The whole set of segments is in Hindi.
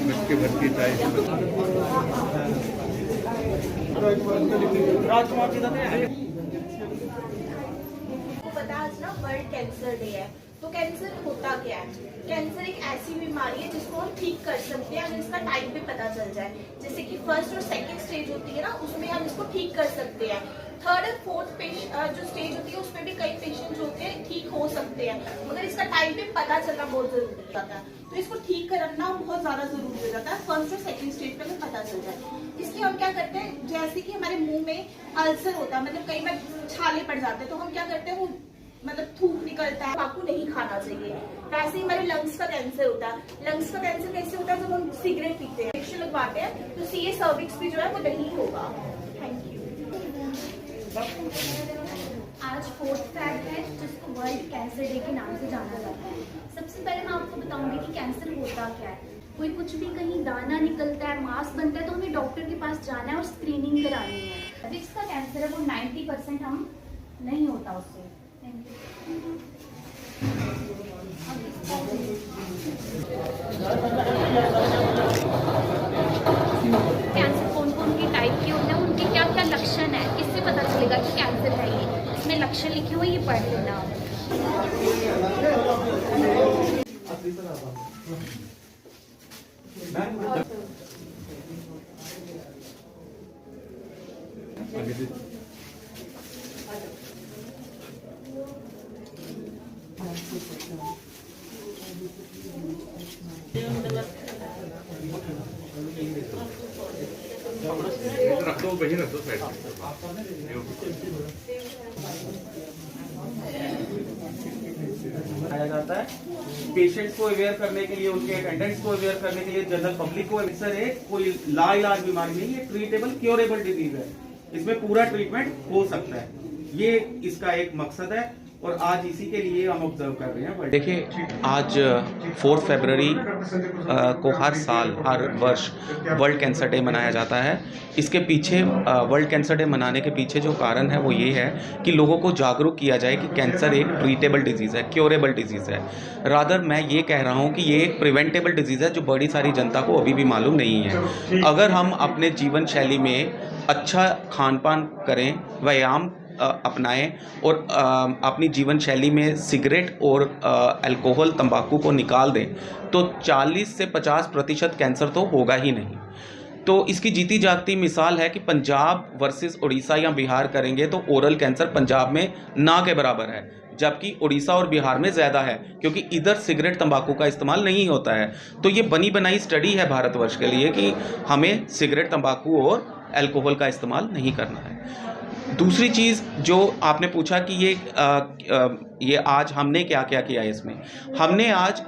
बच्चे भर्ती राजकुमार जी पता आज ना वर्ल्ड कैंसर डे है। तो कैंसर होता क्या है? कैंसर एक ऐसी बीमारी है जिसको हम ठीक कर सकते हैं अगर इसका टाइम पे पता चल जाए। जैसे कि फर्स्ट और सेकंड स्टेज होती है ना, उसमें हम इसको ठीक कर सकते हैं। थर्ड और फोर्थ जो स्टेज होती है उसमें भी कई पेशेंट होते हैं ठीक हो सकते हैं, मगर इसका टाइम पे पता चलना बहुत जरूरी हो जाता है। तो इसको ठीक करना बहुत ज्यादा जरूरी हो जाता है फर्स्ट और सेकंड स्टेज पे हमें पता चल जाए। इसलिए हम क्या करते हैं, जैसे कि हमारे मुंह में अल्सर होता है, मतलब कई बार छाले पड़ जाते हैं, तो हम क्या करते हैं, वो मतलब थूक निकलता है, आपको नहीं खाना चाहिए। वैसे ही हमारे लंग्स का कैंसर होता है। लंग्स का कैंसर कैसे होता है? जब हम सिगरेट पीते हैं, इंजेक्शन लगवाते हैं, तो सीए सर्विक्स भी जो है वो नहीं होगा। Thank you. आज 4 फेब है, जिसको वर्ल्ड कैंसर डे के नाम से जाना जाता है। सबसे पहले मैं आपको बताऊंगी कि कैंसर होता क्या है। कोई कुछ भी कहीं दाना निकलता है, मांस बनता है, तो हमें डॉक्टर के पास जाना है और स्क्रीनिंग करानी है। जिसका कैंसर है वो 90% हम नहीं होता उससे। कैंसर कौन कौन के टाइप के होते हैं, उनके क्या क्या लक्षण है, किससे पता चलेगा कि कैंसर है? ये इसमें लक्षण लिखे हुए, ये पढ़ लेना। रख दो, वही रख दो साइड में। आया जाता है पेशेंट को अवेयर करने के लिए, उनके अटेंडेंट्स को अवेयर करने के लिए, जनरल पब्लिक को। कैंसर एक कोई लाइलाज बीमारी नहीं है, ट्रीटेबल क्योरेबल डिजीज है। इसमें पूरा ट्रीटमेंट हो सकता है, ये इसका एक मकसद है और आज इसी के लिए हम ऑब्जर्व कर रहे हैं। देखिए, आज 4 फरवरी को हर साल हर वर्ष वर्ल्ड कैंसर डे मनाया जाता है। इसके पीछे वर्ल्ड कैंसर डे मनाने के पीछे जो कारण है वो ये है कि लोगों को जागरूक किया जाए कि कैंसर एक ट्रीटेबल डिजीज़ है, क्योरेबल डिजीज़ है। रादर मैं ये कह रहा हूँ कि ये एक प्रिवेंटेबल डिजीज़ है जो बड़ी सारी जनता को अभी भी मालूम नहीं है। अगर हम अपने जीवन शैली में अच्छा खान पान करें, व्यायाम अपनाएं और अपनी जीवन शैली में सिगरेट और अल्कोहल तंबाकू को निकाल दें तो 40 से 50% कैंसर तो होगा ही नहीं। तो इसकी जीती जागती मिसाल है कि पंजाब वर्सेस उड़ीसा या बिहार करेंगे तो ओरल कैंसर पंजाब में ना के बराबर है, जबकि उड़ीसा और बिहार में ज़्यादा है क्योंकि इधर सिगरेट तंबाकू का इस्तेमाल नहीं होता है। तो ये बनी बनाई स्टडी है भारतवर्ष के लिए कि हमें सिगरेट तंबाकू और अल्कोहल का इस्तेमाल नहीं करना है। दूसरी चीज़ जो आपने पूछा कि ये आज हमने क्या क्या किया है, इसमें हमने आज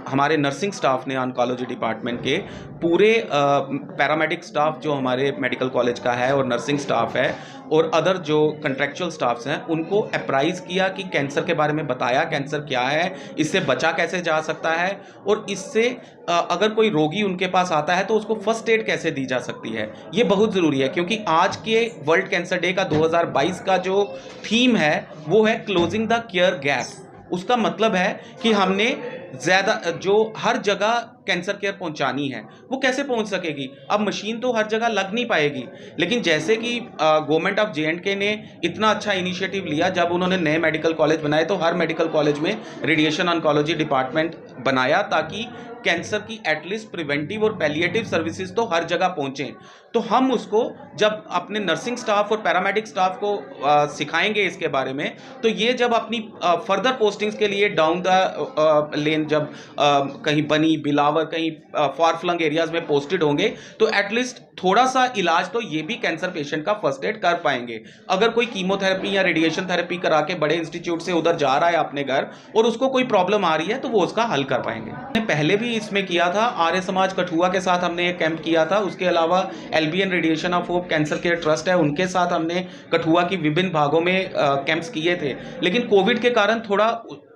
हमारे नर्सिंग स्टाफ ने, ऑन्कोलॉजी डिपार्टमेंट के पूरे पैरामेडिक स्टाफ जो हमारे मेडिकल कॉलेज का है और नर्सिंग स्टाफ है और अदर जो कंट्रेक्चुअल स्टाफ्स हैं, उनको अप्राइज़ किया कि कैंसर के बारे में बताया, कैंसर क्या है, इससे बचा कैसे जा सकता है और इससे अगर कोई रोगी उनके पास आता है तो उसको फर्स्ट एड कैसे दी जा सकती है। ये बहुत ज़रूरी है क्योंकि आज के वर्ल्ड कैंसर डे का 2022 का जो थीम है वो है क्लोजिंग द केयर गैप। उसका मतलब है कि हमने ज़्यादा जो हर जगह कैंसर केयर पहुंचानी है वो कैसे पहुंच सकेगी। अब मशीन तो हर जगह लग नहीं पाएगी, लेकिन जैसे कि गवर्नमेंट ऑफ JNK ने इतना अच्छा इनिशिएटिव लिया, जब उन्होंने नए मेडिकल कॉलेज बनाए तो हर मेडिकल कॉलेज में रेडिएशन ऑन्कोलॉजी डिपार्टमेंट बनाया ताकि कैंसर की एटलीस्ट प्रिवेंटिव और पैलिएटिव सर्विसेज तो हर जगह पहुँचें। तो हम उसको जब अपने नर्सिंग स्टाफ और पैरामेडिक स्टाफ को सिखाएंगे इसके बारे में, तो ये जब अपनी फर्दर पोस्टिंग्स के लिए डाउन द लेन जब कहीं बनी, बिलावर, कहीं फार फ्लंग एरियाज में पोस्टेड होंगे तो एटलीस्ट थोड़ा सा इलाज तो ये भी कैंसर पेशेंट का फर्स्ट एड कर पाएंगे। अगर कोई कीमोथेरेपी या रेडिएशन थेरेपी करा के बड़े इंस्टीट्यूट से उधर जा रहा है अपने घर और उसको कोई प्रॉब्लम आ रही है तो वो उसका हल कर पाएंगे। हमने पहले भी इसमें किया था, आर्य समाज कठुआ के साथ हमने एक कैंप किया था। उसके अलावा LBN radiation of hope cancer care trust है, उनके साथ हमने कठुआ की विभिन्न भागों में कैंप्स किए थे। लेकिन कोविड के कारण थोड़ा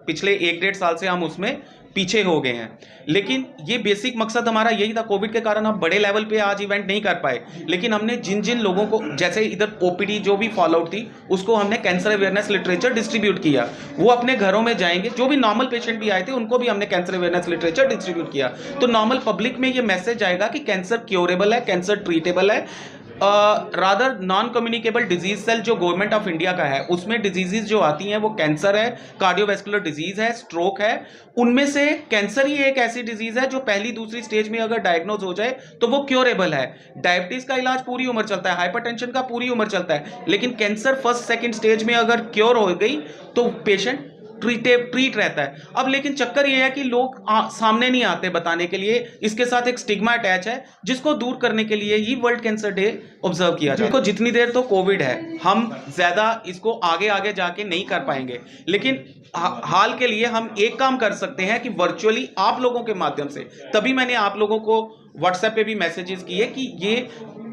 पिछले 1-1.5 साल से हम उसमें पीछे हो गए हैं। लेकिन ये बेसिक मकसद हमारा यही था। कोविड के कारण हम बड़े लेवल पे आज इवेंट नहीं कर पाए, लेकिन हमने जिन जिन लोगों को, जैसे इधर ओपीडी जो भी फॉलोआउट थी, उसको हमने कैंसर अवेयरनेस लिटरेचर डिस्ट्रीब्यूट किया। वो अपने घरों में जाएंगे, जो भी नॉर्मल पेशेंट भी आए थे उनको भी हमने कैंसर अवेयरनेस लिटरेचर डिस्ट्रीब्यूट किया। तो नॉर्मल पब्लिक में ये मैसेज आएगा कि कैंसर क्योरेबल है, कैंसर ट्रीटेबल है। Rather non communicable disease cell जो गवर्नमेंट ऑफ इंडिया का है, उसमें डिजीजेज जो आती हैं वो कैंसर है, कार्डियोवैस्कुलर डिजीज है, स्ट्रोक है। उनमें से कैंसर ही एक ऐसी डिजीज है जो पहली दूसरी स्टेज में अगर डायग्नोज हो जाए तो वो क्योरेबल है। डायबिटीज का इलाज पूरी उम्र चलता है, हाइपरटेंशन का पूरी उम्र चलता है, लेकिन कैंसर फर्स्ट सेकंड स्टेज में अगर क्योर हो गई तो पेशेंट ट्रीट रहता है। अब लेकिन चक्कर ये है कि लोग सामने नहीं आते बताने के लिए, इसके साथ एक स्टिग्मा अटैच है, जिसको दूर करने के लिए ही वर्ल्ड कैंसर डे ऑब्जर्व किया जाए। देखो, जितनी देर तो कोविड है, हम ज्यादा इसको आगे जाके नहीं कर पाएंगे, लेकिन हाल के लिए हम एक काम कर सकते हैं कि वर्चुअली आप लोगों के माध्यम से, तभी मैंने आप लोगों को व्हाट्सएप पे भी मैसेजेस किए कि ये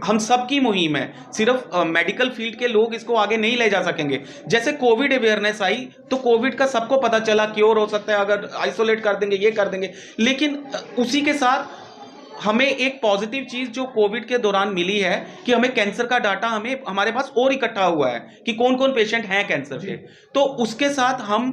हम सब की मुहिम है, सिर्फ मेडिकल फील्ड के लोग इसको आगे नहीं ले जा सकेंगे। जैसे कोविड अवेयरनेस आई तो कोविड का सबको पता चला क्योर हो सकता है अगर आइसोलेट कर देंगे, ये कर देंगे, लेकिन उसी के साथ हमें एक पॉजिटिव चीज जो कोविड के दौरान मिली है कि हमें कैंसर का डाटा हमारे पास और इकट्ठा हुआ है कि कौन कौन पेशेंट हैं कैंसर के। तो उसके साथ हम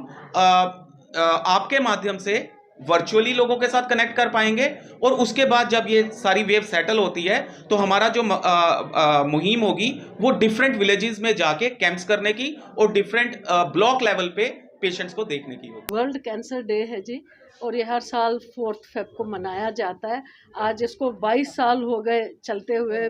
आपके माध्यम से वर्चुअली लोगों के साथ कनेक्ट कर पाएंगे, और उसके बाद जब ये सारी वेव सेटल होती है तो हमारा जो मुहिम होगी वो डिफरेंट विलेजेस में जाके कैंप्स करने की और डिफरेंट ब्लॉक लेवल पे पेशेंट्स को देखने की होगी। वर्ल्ड कैंसर डे है जी, और ये हर साल 4 फेब को मनाया जाता है। आज इसको 22 साल हो गए चलते हुए।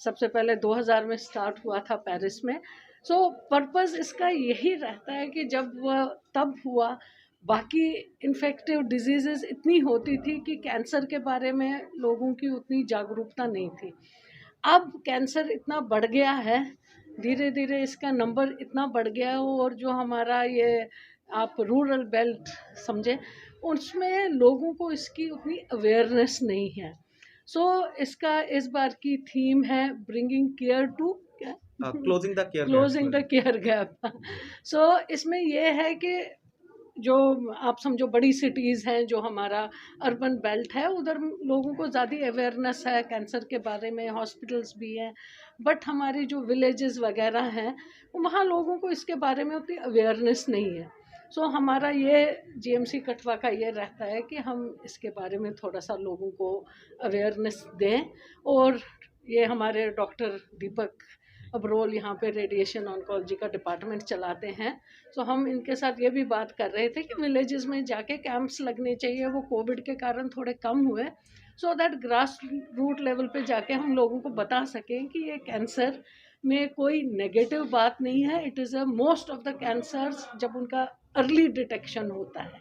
सबसे पहले 2000 में स्टार्ट हुआ था पेरिस में। सो पर्पस इसका यही रहता है कि जब वह तब हुआ, बाकी इन्फेक्टिव डिजीज़ेस इतनी होती थी कि कैंसर के बारे में लोगों की उतनी जागरूकता नहीं थी। अब कैंसर इतना बढ़ गया है, धीरे धीरे इसका नंबर इतना बढ़ गया है, और जो हमारा ये आप रूरल बेल्ट समझे, उसमें लोगों को इसकी उतनी अवेयरनेस नहीं है। सो इसका इस बार की थीम है bringing care to closing the care gap. So इसमें यह है कि जो आप समझो बड़ी सिटीज़ हैं, जो हमारा अर्बन बेल्ट है, उधर लोगों को ज़्यादा अवेयरनेस है कैंसर के बारे में, हॉस्पिटल्स भी हैं। बट हमारी जो विलेजेस वगैरह हैं, वहाँ लोगों को इसके बारे में उतनी अवेयरनेस नहीं है। सो हमारा ये जीएमसी कठवा का ये रहता है कि हम इसके बारे में थोड़ा सा लोगों को अवेयरनेस दें। और ये हमारे डॉक्टर दीपक अब्रोल यहाँ पे रेडिएशन ऑन्कोलॉजी का डिपार्टमेंट चलाते हैं। सो हम इनके साथ ये भी बात कर रहे थे कि विलेजेस में जाके कैंप्स लगने चाहिए। वो कोविड के कारण थोड़े कम हुए, so that grass root level पे जाके हम लोगों को बता सकें कि ये कैंसर में कोई नेगेटिव बात नहीं है। It is a most of the cancers जब उनका अर्ली डिटेक्शन होता है,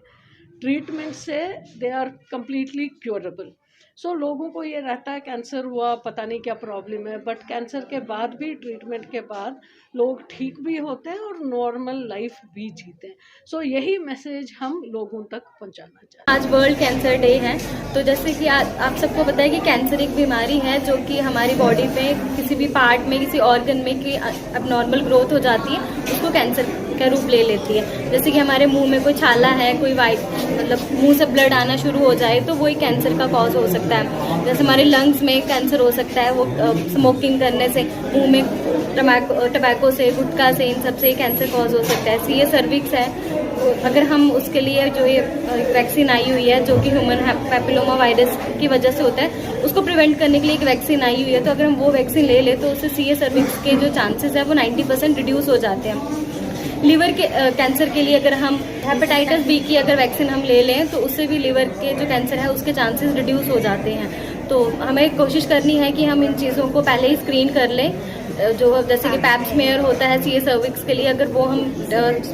ट्रीटमेंट से दे आर कम्प्लीटली क्योरेबल। सो लोगों को ये रहता है कैंसर हुआ, पता नहीं क्या प्रॉब्लम है, बट कैंसर के बाद भी, ट्रीटमेंट के बाद लोग ठीक भी होते हैं और नॉर्मल लाइफ भी जीते हैं। सो यही मैसेज हम लोगों तक पहुंचाना चाहते हैं। आज वर्ल्ड कैंसर डे है, तो जैसे कि आप सबको पता है कि कैंसर एक बीमारी है जो कि हमारी बॉडी में किसी भी पार्ट में, किसी ऑर्गन में की अबनॉर्मल ग्रोथ हो जाती है, उसको कैंसर का रूप ले लेती है। जैसे कि हमारे मुंह में कोई छाला है, कोई वाइट, मतलब मुंह से ब्लड आना शुरू हो जाए तो वही कैंसर का कॉज हो सकता है। जैसे हमारे लंग्स में कैंसर हो सकता है, वो स्मोकिंग करने से, मुंह में टबैको से, गुटखा से, इन सब से कैंसर कॉज हो सकता है। सीए सर्विक्स है, अगर हम उसके लिए जो ये वैक्सीन आई हुई है जो कि ह्यूमन पैपिलोमा वायरस की वजह से होता है, उसको प्रिवेंट करने के लिए एक वैक्सीन आई हुई है। तो अगर हम वो वैक्सीन ले लें तो उससे सीए सर्विक्स के जो चांसेस है वो 90% रिड्यूस हो जाते हैं। लीवर के कैंसर के लिए अगर हम हेपेटाइटिस बी की अगर वैक्सीन हम ले लें तो उससे भी लीवर के जो कैंसर है उसके चांसेस रिड्यूस हो जाते हैं। तो हमें कोशिश करनी है कि हम इन चीज़ों को पहले ही स्क्रीन कर लें। जो जैसे कि पैप स्मेयर होता है सीए सर्विक्स के लिए, अगर वो हम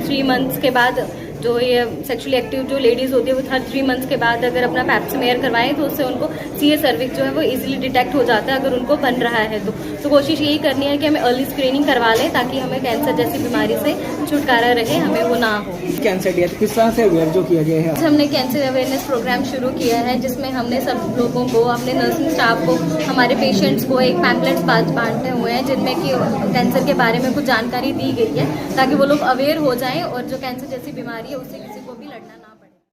3 मंथ्स के बाद, जो ये सेक्सुअली एक्टिव जो लेडीज़ होती है वो हर 3 मंथ्स के बाद अगर अपना पैप स्मेयर करवाएं तो उससे उनको सीए सर्विक्स जो है वो इजीली डिटेक्ट हो जाता है अगर उनको बन रहा है तो कोशिश यही करनी है कि हमें अर्ली स्क्रीनिंग करवा लें ताकि हमें कैंसर जैसी बीमारी से छुटकारा रहे, हमें वो ना हो। कैंसर डे किस तरह से अवेयर जो किया गया है? हमने कैंसर अवेयरनेस प्रोग्राम शुरू किया है जिसमें हमने सब लोगों को, अपने नर्सिंग स्टाफ को, हमारे पेशेंट्स को एक पैम्पलेट्स बांटने हुए हैं जिनमें कि कैंसर के बारे में कुछ जानकारी दी गई है ताकि वो लोग अवेयर हो जाएं और जो कैंसर जैसी बीमारी है उससे किसी को भी लड़ना ना